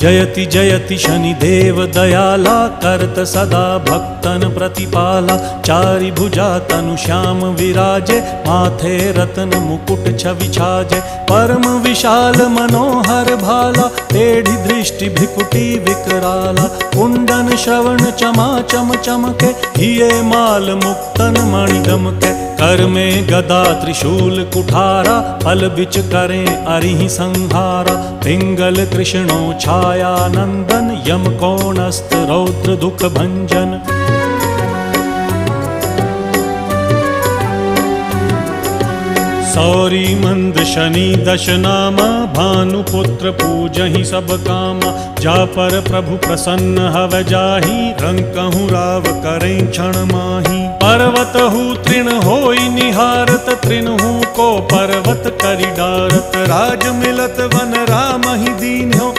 जयति जयति शनिदेव दयाला, करत सदा भक्तन प्रतिपाला। चारि भुजा तनु श्याम विराजे, माथे रत्न मुकुट छवि छाजे। परम विशाल मनोहर भाला, टेढ़ी दृष्टि भृकुटी विकराला। कुंडन श्रवण चमा चम चमके, हिये माल मुक्तन मणि दमके। कर में गदा त्रिशूल कुठारा, फल बिच करें अरिहि संहारा। पिंगल कृष्णो छाया नंदन, यम कोणस्थ रौद्र दुख भंजन। सौरी मंद शनि दश नामा, भानुपुत्र पूजहि सब कामा। जा पर प्रभु प्रसन्न हव जाहि, रंकहु राव करें क्षण माहि। पर्वत हु तृण होई निहारत, तृणहु को पर्वत करि डारत। राज मिलत वन राम ही दीन हो,